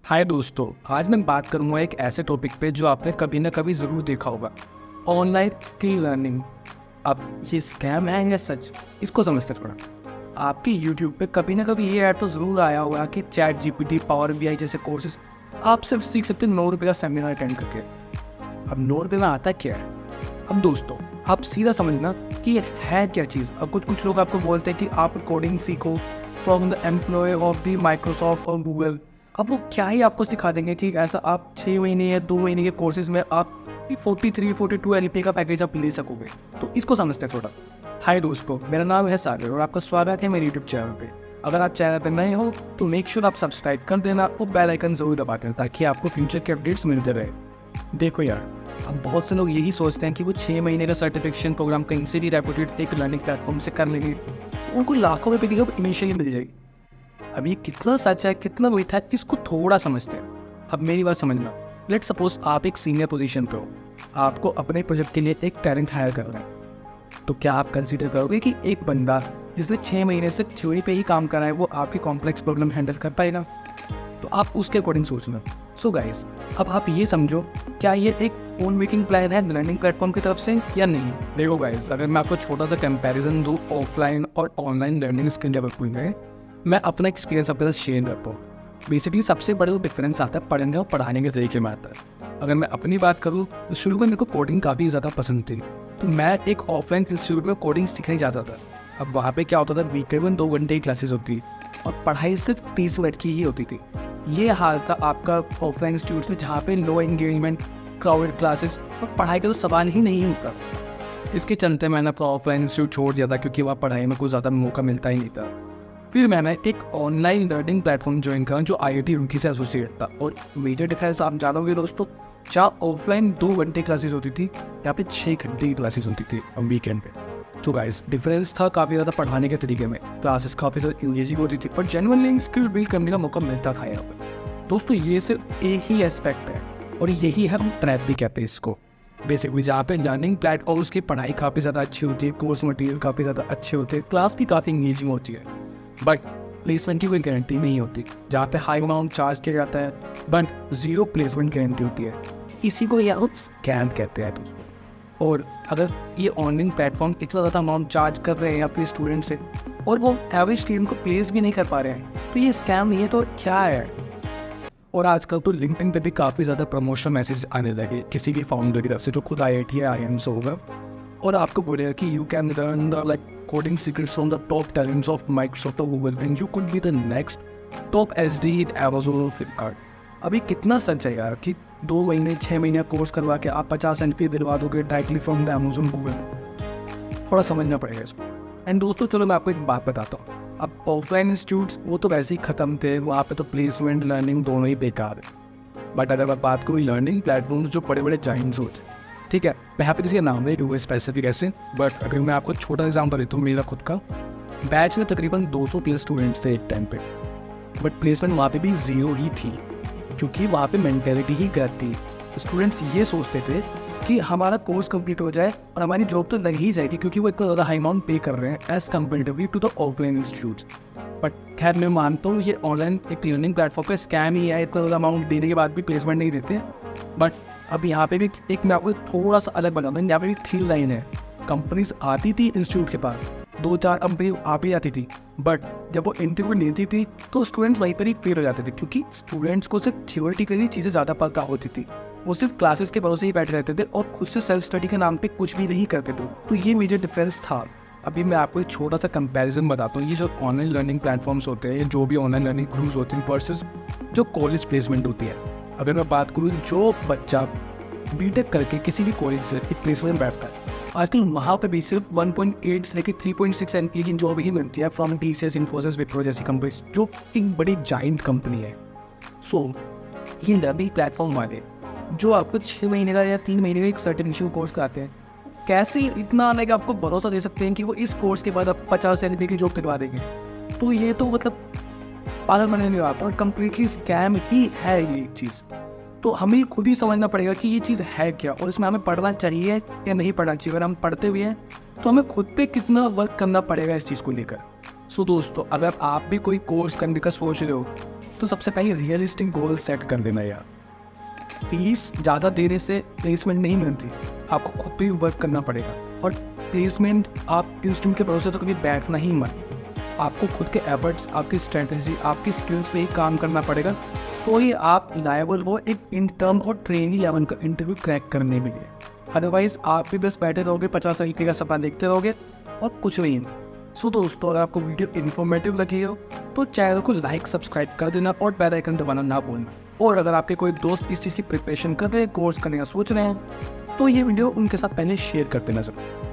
हाय दोस्तों, आज मैं बात करूंगा एक ऐसे टॉपिक पे जो आपने कभी ना कभी ज़रूर देखा होगा। Online skill learning. अब ये स्कैम है या सच, इसको समझते थोड़ा। आपके यूट्यूब पे कभी ना कभी ये ऐड तो ज़रूर आया होगा कि चैट जीपीटी, पावर बीआई जैसे कोर्सेज आप सिर्फ सीख सकते हैं 9 रुपये का सेमिनार अटेंड करके। अब 9 रुपये में आता क्या है? अब दोस्तों, आप सीधा समझना कि ये है क्या चीज़। अब कुछ लोग आपको बोलते हैं कि आप कोडिंग सीखो from the employ of the Microsoft और गूगल। अब वो क्या ही आपको सिखा देंगे कि ऐसा आप 6 महीने या 2 महीने के कोर्सेज में आप 43-42 LP का पैकेज आप ले सकोगे। तो इसको समझते हैं थोड़ा। हाय दोस्तों, मेरा नाम है सागर और आपका स्वागत है मेरे यूट्यूब चैनल पे। अगर आप चैनल पर नए हो तो मेक श्योर आप सब्सक्राइब कर देना और बेल आइकन जरूर दबा देना ताकि आपको फ्यूचर के अपडेट्स मिलते रहे। देखो यार, अब बहुत से लोग यही सोचते हैं कि वो 6 महीने का सर्टिफिकेशन प्रोग्राम कहीं से भी रेपुटेड एक लर्निंग प्लेटफॉर्म से कर लेंगे, उनको लाखों रुपए की जॉब इनिशियली मिल जाएगी। अब ये कितना सच है कितना मीठा है इसको थोड़ा समझते हैं। अब मेरी बात समझना। लेट सपोज आप एक सीनियर पोजीशन पे हो, आपको अपने प्रोजेक्ट के लिए एक टैलेंट हायर करना है। तो क्या आप कंसीडर करोगे कि एक बंदा जिसने 6 महीने से थ्योरी पे ही काम करा है वो आपकी कॉम्प्लेक्स प्रॉब्लम हैंडल कर पाएगा? तो आप उसके अकॉर्डिंग सोचना। सो गाइस, अब आप ये समझो, क्या ये एक फोन मेकिंग प्लान है लर्निंग प्लेटफॉर्म की तरफ से या नहीं? देखो गाइस, अगर मैं आपको छोटा सा कंपैरिजन दूँ ऑफलाइन और ऑनलाइन लर्निंग स्किल डेवलपमेंट में, मैं अपना एक्सपीरियंस आपके साथ शेयर करता हूँ। बेसिकली सबसे बड़ा जो डिफरेंस आता है पढ़ने और पढ़ाने के तरीके में आता है। अगर मैं अपनी बात करूँ तो शुरू में मेरे को कोडिंग काफ़ी ज़्यादा पसंद थी, तो मैं एक ऑफलाइन इंस्टीट्यूट में कोडिंग सीखने जाता था। अब वहाँ पे क्या होता था, वीकेंड में 2 घंटे की क्लासेस होती और पढ़ाई सिर्फ 30 मिनट की ही होती थी। ये हाल था आपका ऑफलाइन इंस्टीट्यूट में, जहाँ पे लो एंगेजमेंट, क्राउडेड क्लासेस और पढ़ाई का तो सवाल ही नहीं होता। इसके चलते मैंने अपना ऑफलाइन इंस्टीट्यूट छोड़ दिया था क्योंकि वहाँ पढ़ाई में कुछ ज़्यादा मौका मिलता ही नहीं था। फिर मैंने एक ऑनलाइन लर्निंग प्लेटफॉर्म ज्वाइन करा जो IIT रुड़की से एसोसिएट था। और मेजर डिफरेंस आप जानोगे दोस्तों, जहाँ ऑफलाइन 2 घंटे क्लासेस होती थी, यहाँ पे 6 घंटे की क्लासेस होती थी वीकेंड पे। तो गाइस, डिफरेंस था काफ़ी ज़्यादा पढ़ाने के तरीके में। क्लासेस काफ़ी ज़्यादा इंगेजिंग होती थी, पर जेन्युइनली स्किल बिल्ड करने का मौका मिलता था यहाँ पर। दोस्तों, ये सिर्फ एक ही एस्पेक्ट है और यही हम ट्रैप भी कहते हैं इसको। बेसिकली जहाँ पे लर्निंग प्लेटफॉर्म्स की पढ़ाई काफ़ी ज़्यादा अच्छी होती है, कोर्स मटेरियल काफ़ी ज़्यादा अच्छे होते हैं, क्लास भी काफ़ी इंगेजिंग होती है, बट प्लेसमेंट की कोई गारंटी नहीं होती। जहाँ पे हाई अमाउंट चार्ज किया जाता है बट 0 प्लेसमेंट गारंटी होती है। इसी को यहाँ स्कैम कहते हैं दोस्तों। और अगर ये ऑनलाइन प्लेटफॉर्म इतना ज़्यादा अमाउंट चार्ज कर रहे हैं अपने स्टूडेंट से और वो एवरेज स्टूडेंट को प्लेस भी नहीं कर पा रहे हैं, तो ये स्कैम नहीं है तो क्या है? और आजकल तो लिंक्डइन पे भी काफ़ी ज़्यादा प्रमोशनल मैसेज आने लगे किसी भी फाउंडर की तरफ से जो खुद IIT या IIM से होगा, और आपको बोलेगा कि you can learn the coding secrets from the top talents of Microsoft or Google and you could be the next top SD in Amazon or Flipkart। अभी कितना सच है यार कि 2 महीने 6 महीने कोर्स करवा के आप 50 LP दिलवा दोगे directly from the Amazon Google। थोड़ा समझना पड़ेगा इसको। एंड दोस्तों, चलो मैं आपको एक बात बताता हूँ। अब ऑफलाइन इंस्टीट्यूट्स वो तो वैसे ही ख़त्म थे, वहाँ पे तो प्लेसमेंट लर्निंग दोनों ही बेकार है। बट अगर मैं बात करूँ लर्निंग प्लेटफॉर्म्स जो बड़े बड़े जाइंट्स होते हैं, ठीक है, मैं यहाँ पे किसी का नाम नहीं लूँगा स्पेसिफिक ऐसे, बट अगर मैं आपको छोटा एग्जाम्पल देता हूँ मेरा खुद का, बैच में तकरीबन 200+ स्टूडेंट्स थे एक टाइम पे, बट प्लेसमेंट वहाँ पे भी 0 ही थी क्योंकि वहाँ पे मेंटेलिटी ही गलत थी। स्टूडेंट्स ये सोचते थे कि हमारा कोर्स कंप्लीट हो जाए और हमारी जॉब तो लग ही जाएगी क्योंकि वो इतना ज़्यादा हाई अमाउंट पे कर रहे हैं as comparatively to the offline institute. But खैर, मैं मानता हूँ ये ऑनलाइन एक लर्निंग प्लेटफॉर्म पे स्कैम ही है, इतना ज़्यादा अमाउंट देने के बाद भी प्लेसमेंट नहीं देते। बट अब यहाँ पे भी एक मैं आपको थोड़ा सा अलग बता दूँ, यहाँ पे भी थ्री लाइन है। कंपनीज आती थी इंस्टीट्यूट के पास, 2-4 कंपनी आ भी जाती थी, बट जब वो इंटरव्यू लेती थी तो स्टूडेंट्स वहीं पर ही फेल हो जाते थे क्योंकि स्टूडेंट्स को सिर्फ थियोरेटिकली चीज़ें ज़्यादा पता होती थी। वो सिर्फ क्लासेस के भरोसे ही बैठे रहते थे और खुद से सेल्फ स्टडी के नाम पे कुछ भी नहीं करते थे। तो ये मेजर डिफरेंस था। अभी मैं आपको एक छोटा सा कंपैरिजन बताता हूँ। ये जो ऑनलाइन लर्निंग प्लेटफॉर्म्स होते हैं, जो भी ऑनलाइन लर्निंग ग्रुप्स होते हैं वर्सेस जो कॉलेज प्लेसमेंट होती है। अगर मैं बात करूँ, जो बच्चा बीटेक करके किसी भी कॉलेज से एक प्लेसमेंट में बैठता है, आजकल वहाँ पे भी सिर्फ 1.8 से लेकर 3.6 LP की जॉब ही मिलती है फ्रॉम TCS, इन्फोसिस, विप्रो जैसी कंपनी, जो एक बड़ी जाइंट कंपनी है। सो ये लर्निंग प्लेटफॉर्म वाले जो आपको 6 महीने का या 3 महीने का एक सर्टिफिकेशन कोर्स कराते हैं, कैसे इतना आने का आपको भरोसा दे सकते हैं कि वो इस कोर्स के बाद आप 50 LP की जॉब दिलवा देंगे? तो ये तो मतलब पागल बनने नहीं आता और कम्प्लीटली स्कैम ही है ये चीज़। तो हमें खुद ही समझना पड़ेगा कि ये चीज़ है क्या और इसमें हमें पढ़ना चाहिए या नहीं पढ़ना चाहिए। अगर हम पढ़ते हुए हैं तो हमें खुद पे कितना वर्क करना पड़ेगा इस चीज़ को लेकर। सो दोस्तों, अगर आप भी कोई कोर्स करने का सोच रहे हो तो सबसे पहले रियलिस्टिक गोल सेट कर देना यार। फीस ज़्यादा देने से प्लेसमेंट नहीं मिलती, आपको खुद पे भी वर्क करना पड़ेगा। और प्लेसमेंट आप इंस्टीट्यूट के भरोसे तो कभी बैठना ही मत, आपको खुद के एफर्ट्स, आपकी स्ट्रेटजी, आपकी स्किल्स पे ही काम करना पड़ेगा, तो ही आप लायबल हो एक इंटर्न और ट्रेनी लेवल का इंटरव्यू क्रैक करने के लिए। अदरवाइज आप भी बस बैठे रहोगे, 50 तरीके का सपना देखते रहोगे और कुछ नहीं। सो दोस्तों, अगर आपको वीडियो इन्फॉर्मेटिव लगी हो तो चैनल को लाइक सब्सक्राइब कर देना और बेल आइकन दबाना ना भूलना। और अगर आपके कोई दोस्त इस चीज़ की प्रिपरेशन कर रहे हैं, कोर्स करने का सोच रहे हैं, तो ये वीडियो उनके साथ पहले शेयर कर देना ज़रूर।